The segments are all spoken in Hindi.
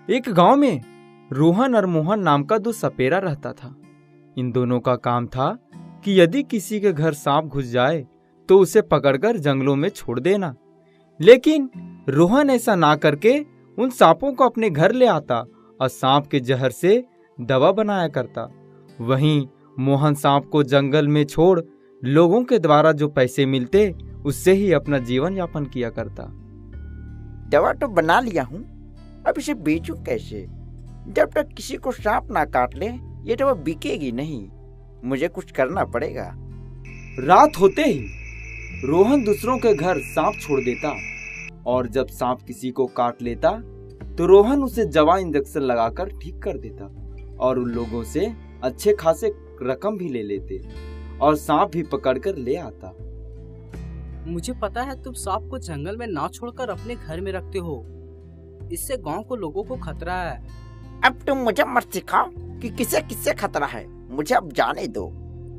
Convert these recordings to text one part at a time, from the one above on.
एक गांव में रोहन और मोहन नाम का दो सपेरा रहता था। इन दोनों का काम था कि यदि किसी के घर सांप घुस जाए तो उसे पकड़कर जंगलों में छोड़ देना। लेकिन रोहन ऐसा ना करके उन सांपों को अपने घर ले आता और सांप के जहर से दवा बनाया करता। वहीं मोहन सांप को जंगल में छोड़ लोगों के द्वारा जो पैसे मिलते उससे ही अपना जीवन यापन किया करता। दवा तो बना लिया हूँ, अब इसे बेचूं कैसे? जब तक किसी को सांप ना काट ले ये दवा बिकेगी नहीं। मुझे कुछ करना पड़ेगा। रात होते ही रोहन दूसरों के घर सांप छोड़ देता और जब सांप किसी को काट लेता तो रोहन उसे दवा इंजेक्शन लगाकर ठीक कर देता और उन लोगों से अच्छे खासे रकम भी ले लेते और सांप भी पकड़कर ले आता। मुझे पता है तुम सांप को जंगल में ना छोड़कर अपने घर में रखते हो, इससे गांव को लोगों को खतरा है। अब तुम मुझे मत सिखाओ कि किसे किससे खतरा है, मुझे अब जाने दो।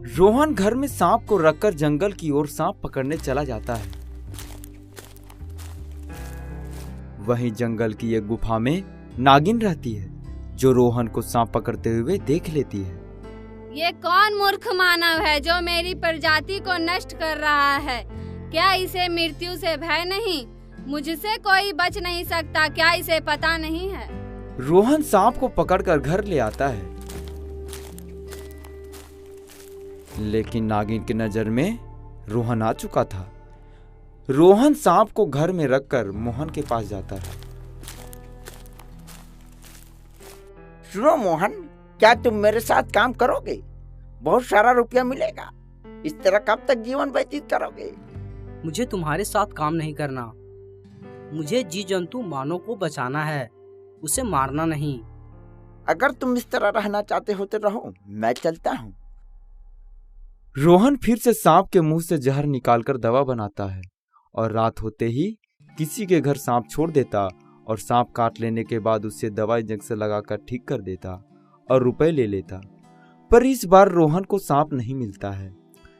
रोहन घर में सांप को रखकर जंगल की ओर सांप पकड़ने चला जाता है। वहीं जंगल की एक गुफा में नागिन रहती है जो रोहन को सांप पकड़ते हुए देख लेती है। ये कौन मूर्ख मानव है जो मेरी प्रजाति को नष्ट कर रहा है? क्या इसे मृत्यु से भय नहीं? मुझसे कोई बच नहीं सकता, क्या इसे पता नहीं है? रोहन सांप को पकड़कर घर ले आता है, लेकिन नागिन की नजर में रोहन आ चुका था। रोहन सांप को घर में रखकर मोहन के पास जाता है। सुनो मोहन, क्या तुम मेरे साथ काम करोगे? बहुत सारा रुपया मिलेगा। इस तरह कब तक जीवन व्यतीत करोगे? मुझे तुम्हारे साथ काम नहीं करना। मुझे जीव जंतु मानव को बचाना है, उसे मारना नहीं। अगर तुम इस तरह रहना चाहते हो तो रहो, मैं चलता हूँ। रोहन फिर से सांप के मुंह से जहर निकालकर दवा बनाता है और रात होते ही किसी के घर सांप छोड़ देता और सांप काट लेने के बाद उसे दवा इंजेक्शन लगाकर ठीक कर देता और रुपए ले लेता। पर इस बार रोहन को सांप नहीं मिलता है।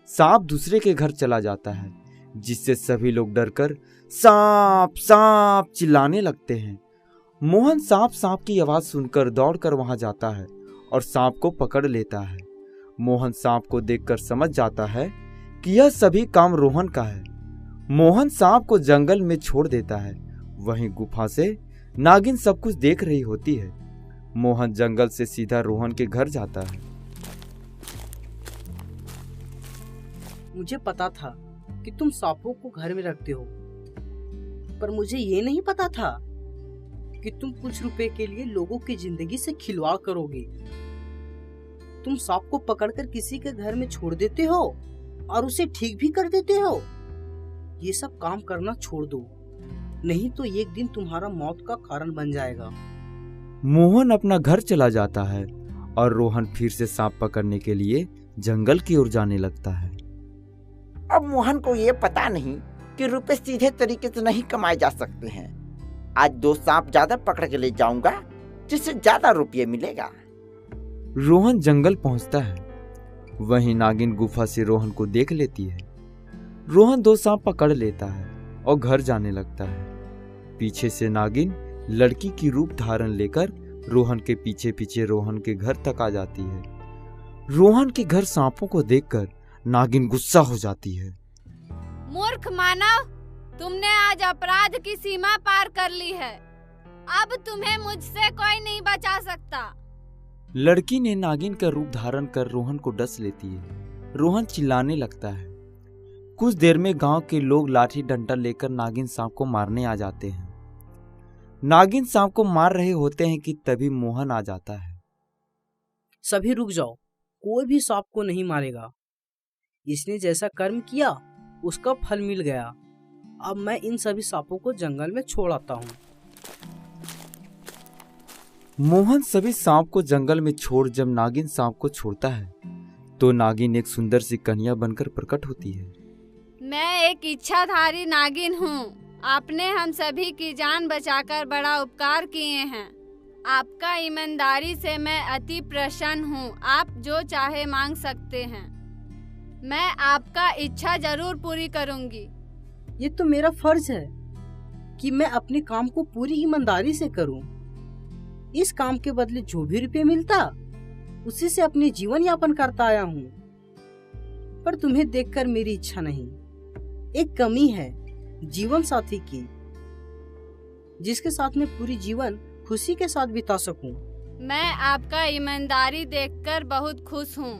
सांप दूसरे के घर चला जाता है, जिससे सभी लोग डरकर सांप सांप चिल्लाने लगते हैं। मोहन सांप सांप की आवाज सुनकर दौड़कर वहां जाता है और सांप को पकड़ लेता है। मोहन सांप को देखकर समझ जाता है कि यह सभी काम रोहन का है। मोहन सांप को जंगल में छोड़ देता है। वहीं गुफा से नागिन सब कुछ देख रही होती है। मोहन जंगल से सीधा रोहन के घर जाता है। मुझे पता था कि तुम सांपों को घर में रखते हो, पर मुझे ये नहीं पता था कि तुम कुछ रुपए के लिए लोगों की जिंदगी से खिलवाड़ करोगे। तुम सांप को पकड़कर किसी के घर में छोड़ देते हो और उसे ठीक भी कर देते हो। ये सब काम करना छोड़ दो, नहीं तो एक दिन तुम्हारा मौत का कारण बन जाएगा। मोहन अपना घर चला जाता है और रोहन फिर से सांप पकड़ने के लिए जंगल की ओर जाने लगता है। अब मोहन को ये पता नहीं कि रुपए सीधे तरीके से नहीं कमाए जा सकते हैं। आज 2 सांप ज्यादा पकड़ के ले जाऊंगा, जिससे ज्यादा रुपये मिलेगा। रोहन जंगल पहुंचता है। वहीं नागिन गुफा से रोहन को देख लेती है। रोहन 2 सांप पकड़ लेता है और घर जाने लगता है। पीछे से नागिन लड़की की रूप धारण लेकर रोहन के पीछे पीछे रोहन के घर तक आ जाती है। रोहन के घर सांपों को देखकर नागिन गुस्सा हो जाती है। मूर्ख मानव, तुमने आज अपराध की सीमा पार कर ली है। अब तुम्हें मुझसे कोई नहीं बचा सकता। लड़की ने नागिन का रूप धारण कर रोहन को डस लेती है। रोहन चिल्लाने लगता है। कुछ देर में गांव के लोग लाठी डंडा लेकर नागिन सांप को मारने आ जाते हैं। नागिन सांप को मार रहे होते हैं कि तभी मोहन आ जाता है। सभी रुक जाओ, कोई भी सांप को नहीं मारेगा। इसने जैसा कर्म किया उसका फल मिल गया। अब मैं इन सभी सांपों को जंगल में छोड़ आता हूँ। मोहन सभी सांप को जंगल में छोड़ जब नागिन सांप को छोड़ता है तो नागिन एक सुंदर सी कन्या बनकर प्रकट होती है। मैं एक इच्छाधारी नागिन हूँ। आपने हम सभी की जान बचाकर बड़ा उपकार किए हैं। आपका ईमानदारी से मैं अति प्रसन्न हूँ। आप जो चाहे मांग सकते हैं। मैं आपका इच्छा जरूर पूरी करूँगी। ये तो मेरा फर्ज है कि मैं अपने काम को पूरी ईमानदारी से करूं। इस काम के बदले जो भी रुपये मिलता उसी से अपने जीवन यापन करता आया हूँ। पर तुम्हें देखकर मेरी इच्छा नहीं, एक कमी है जीवन साथी की, जिसके साथ मैं पूरी जीवन खुशी के साथ बिता सकूं। मैं आपका ईमानदारी देखकर बहुत खुश हूँ,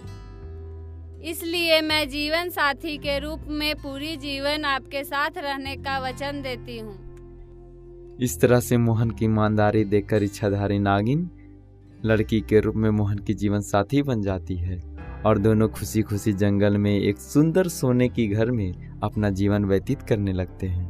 इसलिए मैं जीवन साथी के रूप में पूरी जीवन आपके साथ रहने का वचन देती हूँ। इस तरह से मोहन की ईमानदारी देखकर इच्छाधारी नागिन लड़की के रूप में मोहन की जीवन साथी बन जाती है और दोनों खुशी खुशी जंगल में एक सुंदर सोने की घर में अपना जीवन व्यतीत करने लगते हैं।